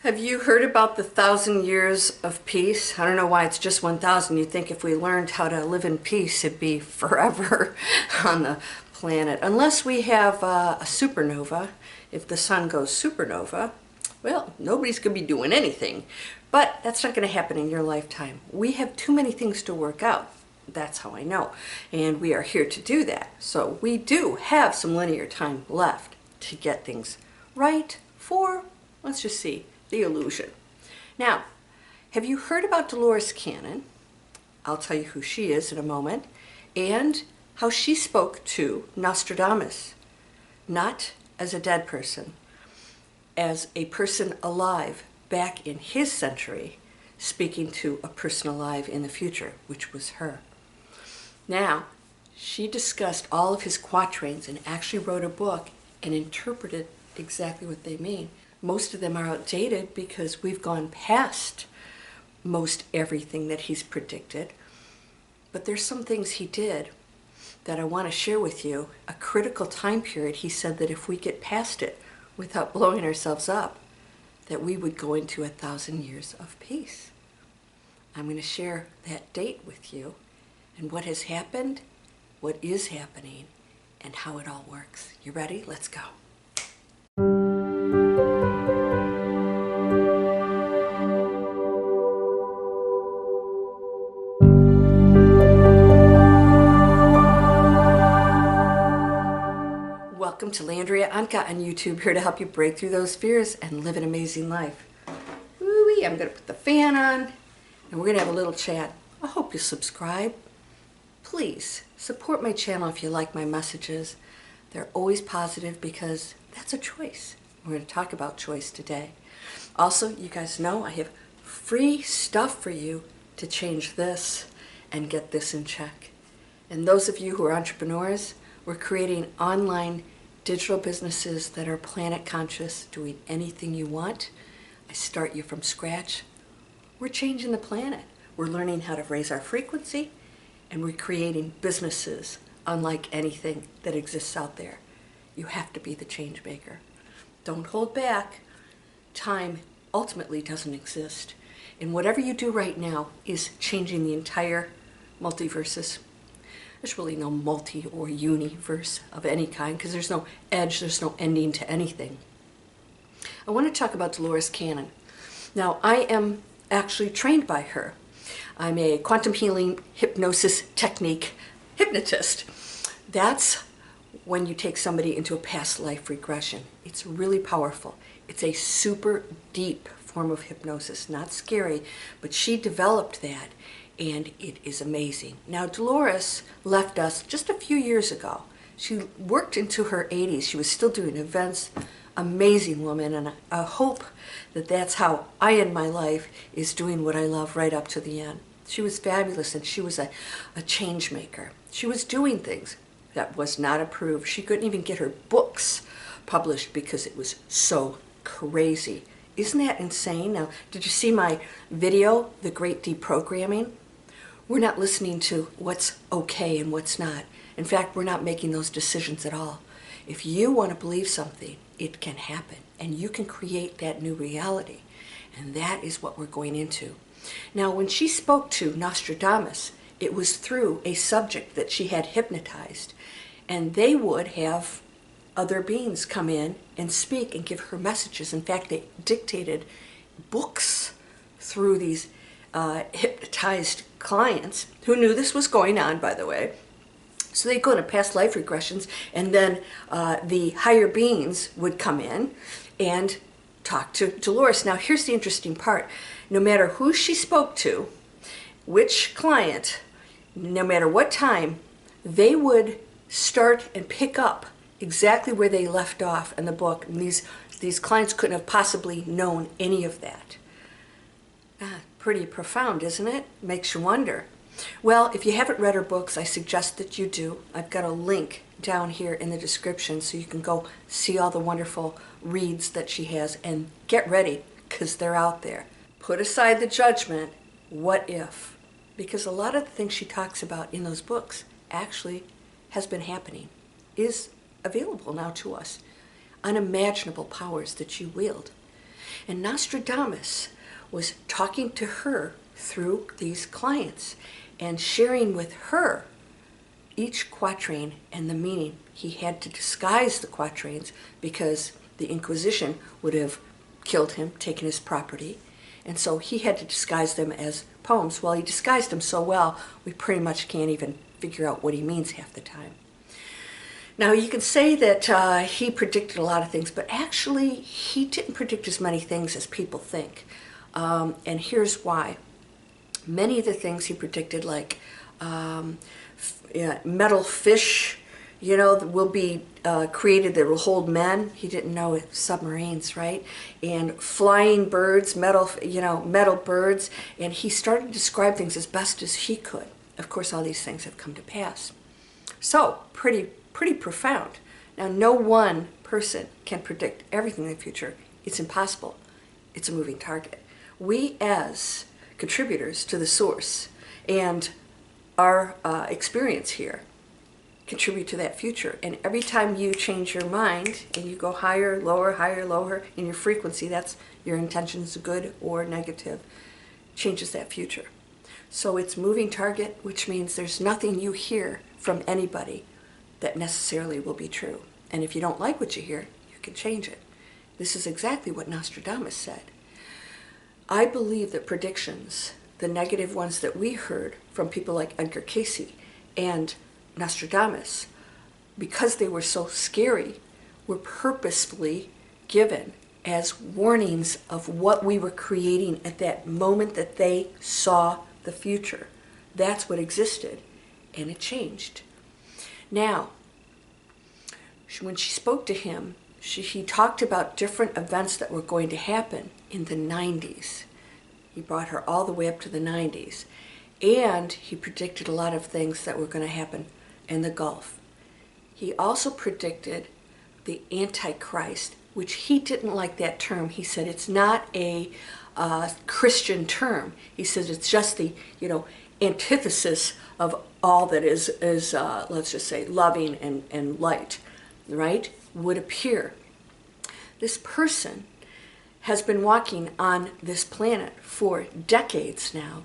Have you heard about the 1,000 years of peace? I don't know why it's just 1,000. You'd think if we learned how to live in peace, it'd be forever on the planet. Unless we have a supernova. If the sun goes supernova, well, nobody's going to be doing anything. But that's not going to happen in your lifetime. We have too many things to work out. That's how I know. And we are here to do that. So we do have some linear time left to get things right for, let's just see, the illusion. Now, have you heard about Dolores Cannon? I'll tell you who she is in a moment, and how she spoke to Nostradamus, not as a dead person, as a person alive back in his century, speaking to a person alive in the future, which was her. Now, she discussed all of his quatrains and actually wrote a book and interpreted exactly what they mean. Most of them are outdated because we've gone past most everything that he's predicted. But there's some things he did that I want to share with you. A critical time period, he said that if we get past it without blowing ourselves up, that we would go into 1,000 years of peace. I'm going to share that date with you and what has happened, what is happening, and how it all works. You ready? Let's go. Welcome to Landria, Onkka on YouTube, here to help you break through those fears and live an amazing life. Woo-wee, I'm going to put the fan on, and we're going to have a little chat. I hope you subscribe. Please support my channel if you like my messages. They're always positive because that's a choice. We're going to talk about choice today. Also, you guys know I have free stuff for you to change this and get this in check. And those of you who are entrepreneurs, we're creating online digital businesses that are planet conscious, doing anything you want. I start you from scratch. We're changing the planet. We're learning how to raise our frequency, and we're creating businesses unlike anything that exists out there. You have to be the change maker. Don't hold back. Time ultimately doesn't exist. And whatever you do right now is changing the entire multiverses. There's really no multi or universe of any kind because there's no edge, there's no ending to anything. I want to talk about Dolores Cannon. Now, I am actually trained by her. I'm a quantum healing hypnosis technique hypnotist. That's when you take somebody into a past life regression. It's really powerful. It's a super deep form of hypnosis, not scary, but she developed that. And it is amazing. Now, Dolores left us just a few years ago. She worked into her 80s. She was still doing events. Amazing woman, and I hope that that's how I in my life is doing what I love right up to the end. She was fabulous, and she was a change maker. She was doing things that was not approved. She couldn't even get her books published because it was so crazy. Isn't that insane? Now, did you see my video, The Great Deprogramming? We're not listening to what's okay and what's not. In fact, we're not making those decisions at all. If you want to believe something, it can happen, and you can create that new reality. And that is what we're going into. Now, when she spoke to Nostradamus, it was through a subject that she had hypnotized, and they would have other beings come in and speak and give her messages. In fact, they dictated books through these hypnotized clients who knew this was going on, by the way. So they'd go into past life regressions, and then the higher beings would come in and talk to Dolores. Now, here's the interesting part. No matter who she spoke to, which client, no matter what time, they would start and pick up exactly where they left off in the book. And these clients couldn't have possibly known any of that. Pretty profound, isn't it? Makes you wonder. Well, if you haven't read her books, I suggest that you do. I've got a link down here in the description so you can go see all the wonderful reads that she has, and get ready because they're out there. Put aside the judgment. What if? Because a lot of the things she talks about in those books actually has been happening, is available now to us. Unimaginable powers that you wield. And Nostradamus was talking to her through these clients and sharing with her each quatrain and the meaning. He had to disguise the quatrains because the Inquisition would have killed him, taken his property, and so he had to disguise them as poems. Well, he disguised them so well, we pretty much can't even figure out what he means half the time. Now, you can say that he predicted a lot of things, but actually he didn't predict as many things as people think. And here's why. Many of the things he predicted, like metal fish, will be created that will hold men. He didn't know it, submarines, right? And flying birds, metal birds. And he started to describe things as best as he could. Of course, all these things have come to pass. So, pretty profound. Now, no one person can predict everything in the future. It's impossible. It's a moving target. We, as contributors to the source and our experience here, contribute to that future. And every time you change your mind and you go higher, lower in your frequency, that's your intentions, good or negative, changes that future. So it's moving target, which means there's nothing you hear from anybody that necessarily will be true. And if you don't like what you hear, you can change it. This is exactly what Nostradamus said. I believe that predictions, the negative ones that we heard from people like Edgar Cayce and Nostradamus, because they were so scary, were purposefully given as warnings of what we were creating at that moment that they saw the future. That's what existed, and it changed. Now, when she spoke to him, he talked about different events that were going to happen in the 90s. He brought her all the way up to the 90s. And he predicted a lot of things that were going to happen in the Gulf. He also predicted the Antichrist, which he didn't like that term. He said it's not a Christian term. He says it's just the, antithesis of all that is let's just say, loving and light, right, would appear. This person has been walking on this planet for decades now,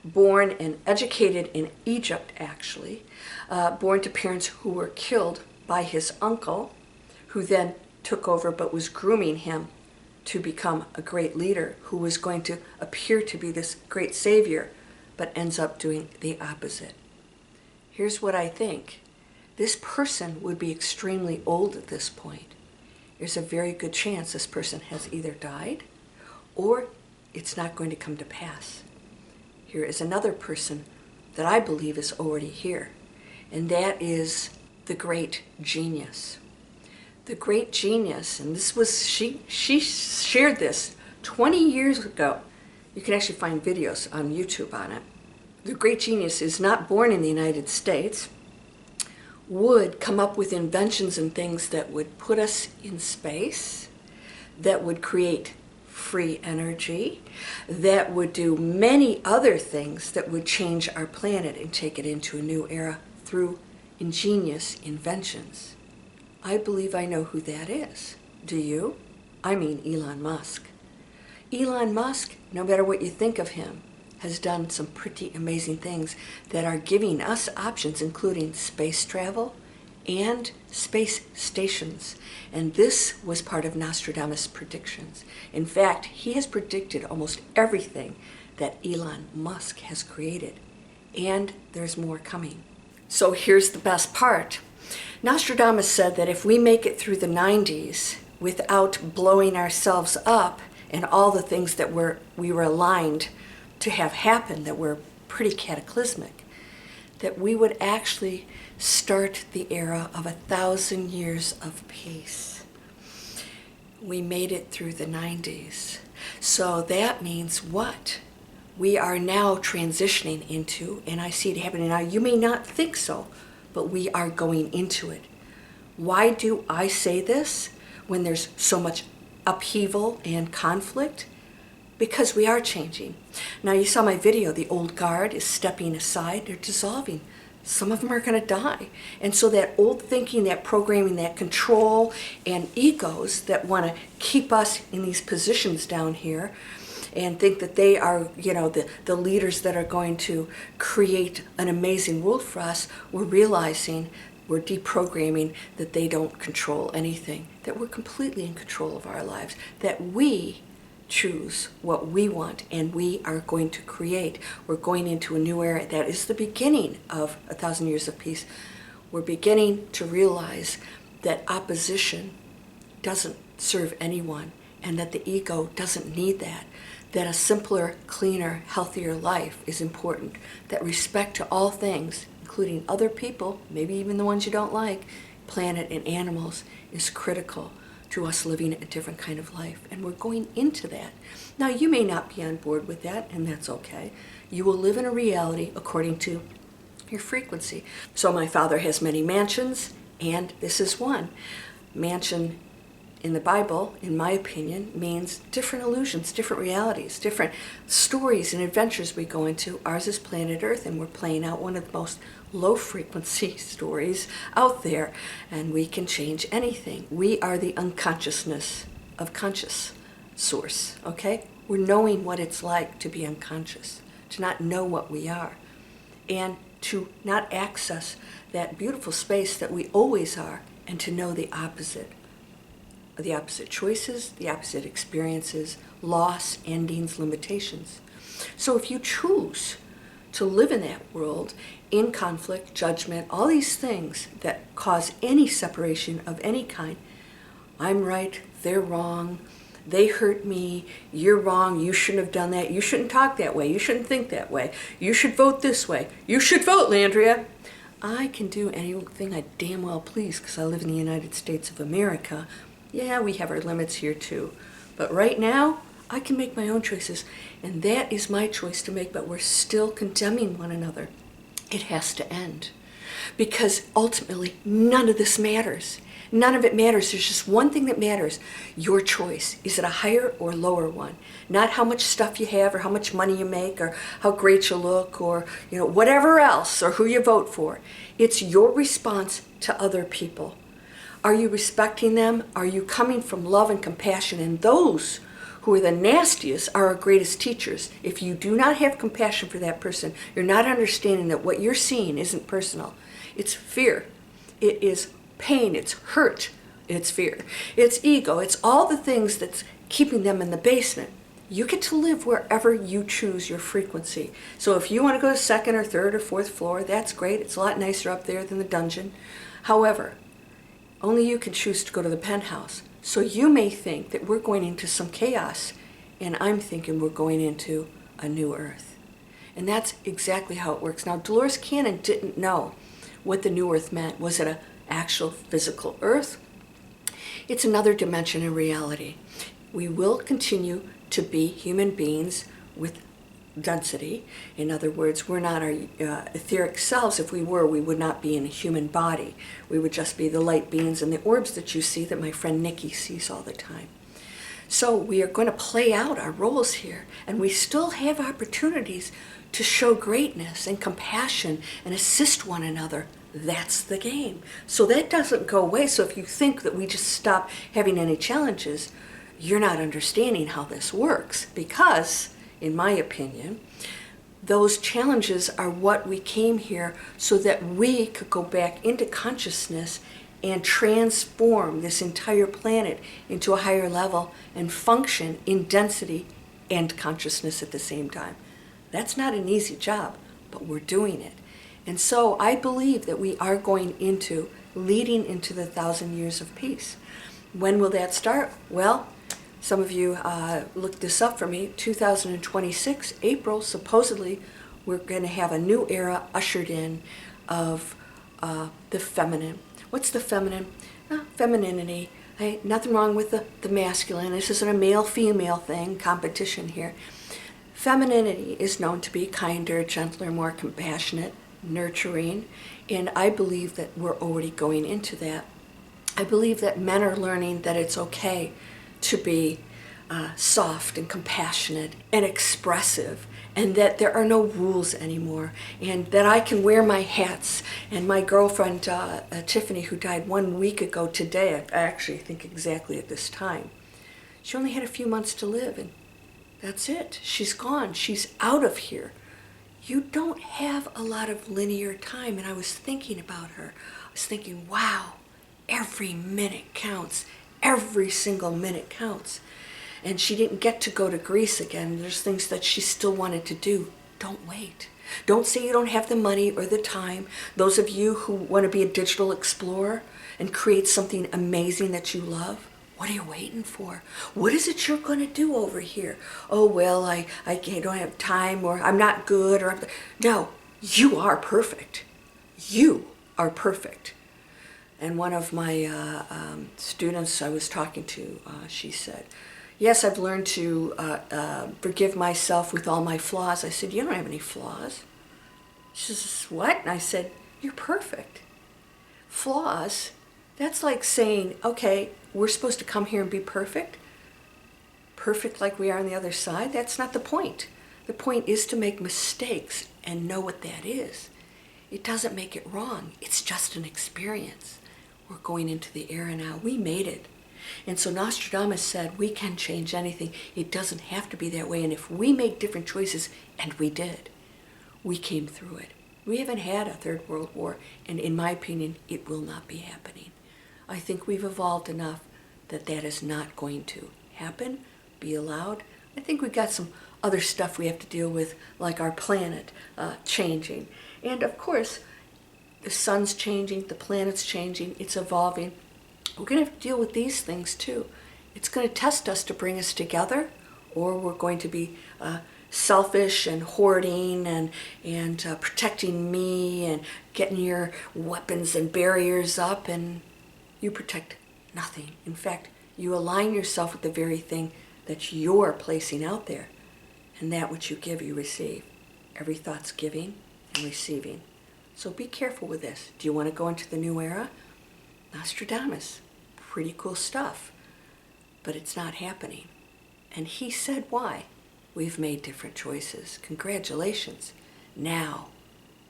born and educated in Egypt, actually, born to parents who were killed by his uncle, who then took over but was grooming him to become a great leader who was going to appear to be this great savior, but ends up doing the opposite. Here's what I think. This person would be extremely old at this point. There's a very good chance this person has either died or it's not going to come to pass. Here is another person that I believe is already here, and that is the great genius. The great genius, and this was, she shared this 20 years ago. You can actually find videos on YouTube on it. The great genius is not born in the United States, would come up with inventions and things that would put us in space, that would create free energy, that would do many other things that would change our planet and take it into a new era through ingenious inventions. I believe I know who that is. Do you? I mean Elon Musk. Elon Musk, no matter what you think of him, has done some pretty amazing things that are giving us options, including space travel and space stations. And this was part of Nostradamus' predictions. In fact, he has predicted almost everything that Elon Musk has created. And there's more coming. So here's the best part. Nostradamus said that if we make it through the 90s without blowing ourselves up and all the things that we were aligned to have happen that were pretty cataclysmic, that we would actually start the era of 1,000 years of peace. We made it through the 90s. So that means what? We are now transitioning into, and I see it happening now, you may not think so, but we are going into it. Why do I say this when there's so much upheaval and conflict? Because we are changing. Now, you saw my video, the old guard is stepping aside, they're dissolving. some of them are going to die. And so that old thinking, that programming, that control and egos that want to keep us in these positions down here and think that they are, the leaders that are going to create an amazing world for us, we're realizing, we're deprogramming that they don't control anything, that we're completely in control of our lives, that we choose what we want and we are going to create. We're going into a new era. That is the beginning of 1,000 years of peace. We're beginning to realize that opposition doesn't serve anyone and that the ego doesn't need that. That a simpler, cleaner, healthier life is important. That respect to all things, including other people, maybe even the ones you don't like, planet and animals, is critical to us living a different kind of life. And we're going into that. Now, you may not be on board with that, and that's okay. You will live in a reality according to your frequency. So my father has many mansions, and this is one. Mansion in the Bible, in my opinion, means different illusions, different realities, different stories and adventures we go into. Ours is planet Earth, and we're playing out one of the most low-frequency stories out there, and we can change anything. We are the unconsciousness of conscious source, okay? We're knowing what it's like to be unconscious, to not know what we are, and to not access that beautiful space that we always are, and to know the opposite choices, the opposite experiences, loss, endings, limitations. So if you choose to live in that world, in conflict, judgment, all these things that cause any separation of any kind, I'm right, they're wrong, they hurt me, you're wrong, you shouldn't have done that, you shouldn't talk that way, you shouldn't think that way, you should vote this way, you should vote, Landria. I can do anything I damn well please because I live in the United States of America. Yeah, we have our limits here too. But right now, I can make my own choices. And that is my choice to make, but we're still condemning one another. It has to end. Because ultimately, none of this matters. None of it matters. There's just one thing that matters. Your choice. Is it a higher or lower one? Not how much stuff you have or how much money you make or how great you look or whatever else or who you vote for. It's your response to other people. Are you respecting them? Are you coming from love and compassion? And those who are the nastiest are our greatest teachers. If you do not have compassion for that person, you're not understanding that what you're seeing isn't personal. It's fear. It is pain. It's hurt. It's fear. It's ego. It's all the things that's keeping them in the basement. You get to live wherever you choose your frequency. So if you want to go to second or third or fourth floor, that's great. It's a lot nicer up there than the dungeon. However, only you can choose to go to the penthouse. So you may think that we're going into some chaos, and I'm thinking we're going into a new earth. And that's exactly how it works. Now, Dolores Cannon didn't know what the new earth meant. Was it an actual physical earth? It's another dimension in reality. We will continue to be human beings with density. In other words, we're not our etheric selves. If we were, we would not be in a human body. We would just be the light beings and the orbs that you see that my friend Nikki sees all the time. So we are going to play out our roles here, and we still have opportunities to show greatness and compassion and assist one another. That's the game. So that doesn't go away. So if you think that we just stop having any challenges, you're not understanding how this works, because in my opinion, those challenges are what we came here so that we could go back into consciousness and transform this entire planet into a higher level and function in density and consciousness at the same time. That's not an easy job, but we're doing it. And so I believe that we are leading into the 1,000 years of peace. When will that start? Well, some of you looked this up for me. 2026, April, supposedly, we're going to have a new era ushered in of the feminine. What's the feminine? Femininity. Nothing wrong with the masculine. This isn't a male-female thing, competition here. Femininity is known to be kinder, gentler, more compassionate, nurturing, and I believe that we're already going into that. I believe that men are learning that it's okay to be soft and compassionate and expressive, and that there are no rules anymore, and that I can wear my hats. And my girlfriend, Tiffany, who died 1 week ago today, I actually think exactly at this time, she only had a few months to live, and that's it. She's gone. She's out of here. You don't have a lot of linear time. And I was thinking about her. I was thinking, wow, every minute counts. Every single minute counts. And she didn't get to go to Greece again. There's things that she still wanted to do. Don't wait. Don't say you don't have the money or the time. Those of you who want to be a digital explorer and create something amazing that you love, what are you waiting for? What is it you're going to do over here? Oh, well, I don't have time, or I'm not good, or no, you are perfect. You are perfect. And one of my students I was talking to, she said, yes, I've learned to forgive myself with all my flaws. I said, you don't have any flaws. She says, what? And I said, you're perfect. Flaws, that's like saying, okay, we're supposed to come here and be perfect. Perfect like we are on the other side. That's not the point. The point is to make mistakes and know what that is. It doesn't make it wrong. It's just an experience. We're going into the era now. We made it. And so Nostradamus said, we can change anything. It doesn't have to be that way. And if we make different choices, and we did, we came through it. We haven't had a third world war, and in my opinion, it will not be happening. I think we've evolved enough that that is not going to happen, be allowed. I think we've got some other stuff we have to deal with, like our planet changing. And of course, the sun's changing, the planet's changing, it's evolving. We're going to have to deal with these things too. It's going to test us to bring us together, or we're going to be selfish and hoarding and protecting me and getting your weapons and barriers up, and you protect nothing. In fact, you align yourself with the very thing that you're placing out there. And that which you give, you receive. Every thought's giving and receiving. So be careful with this. Do you want to go into the new era? Nostradamus. Pretty cool stuff. But it's not happening. And he said why. We've made different choices. Congratulations. Now,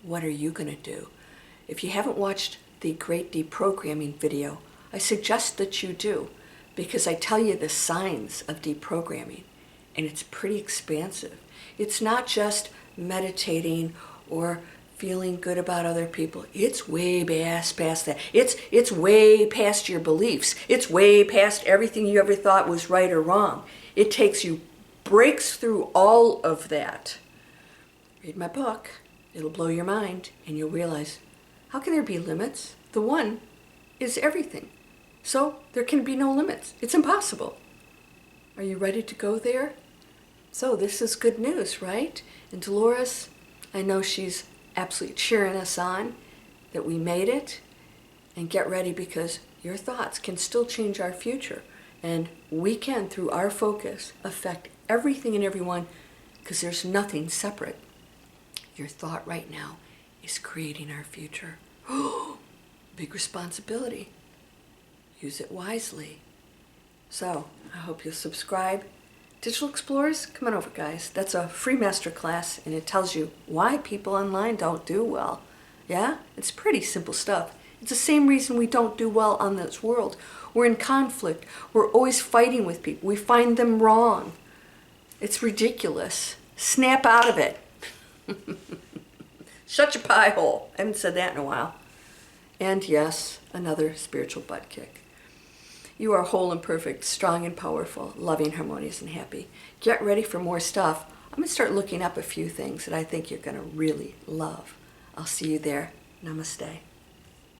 what are you going to do? If you haven't watched the Great Deprogramming video, I suggest that you do, because I tell you the signs of deprogramming, and it's pretty expansive. It's not just meditating or feeling good about other people. It's way past that. It's way past your beliefs. It's way past everything you ever thought was right or wrong. It takes you, breaks through all of that. Read my book. It'll blow your mind, and you'll realize, how can there be limits? The one is everything. So there can be no limits. It's impossible. Are you ready to go there? So this is good news, right? And Dolores, I know she's absolutely cheering us on that we made it. And get ready, because your thoughts can still change our future. And we can, through our focus, affect everything and everyone, because there's nothing separate. Your thought right now is creating our future. Big responsibility. Use it wisely. So, I hope you'll subscribe. Digital Explorers, come on over, guys. That's a free masterclass, and it tells you why people online don't do well. Yeah? It's pretty simple stuff. It's the same reason we don't do well on this world. We're in conflict. We're always fighting with people. We find them wrong. It's ridiculous. Snap out of it. Shut your pie hole. I haven't said that in a while. And yes, another spiritual butt kick. You are whole and perfect, strong and powerful, loving, harmonious, and happy. Get ready for more stuff. I'm going to start looking up a few things that I think you're going to really love. I'll see you there. Namaste.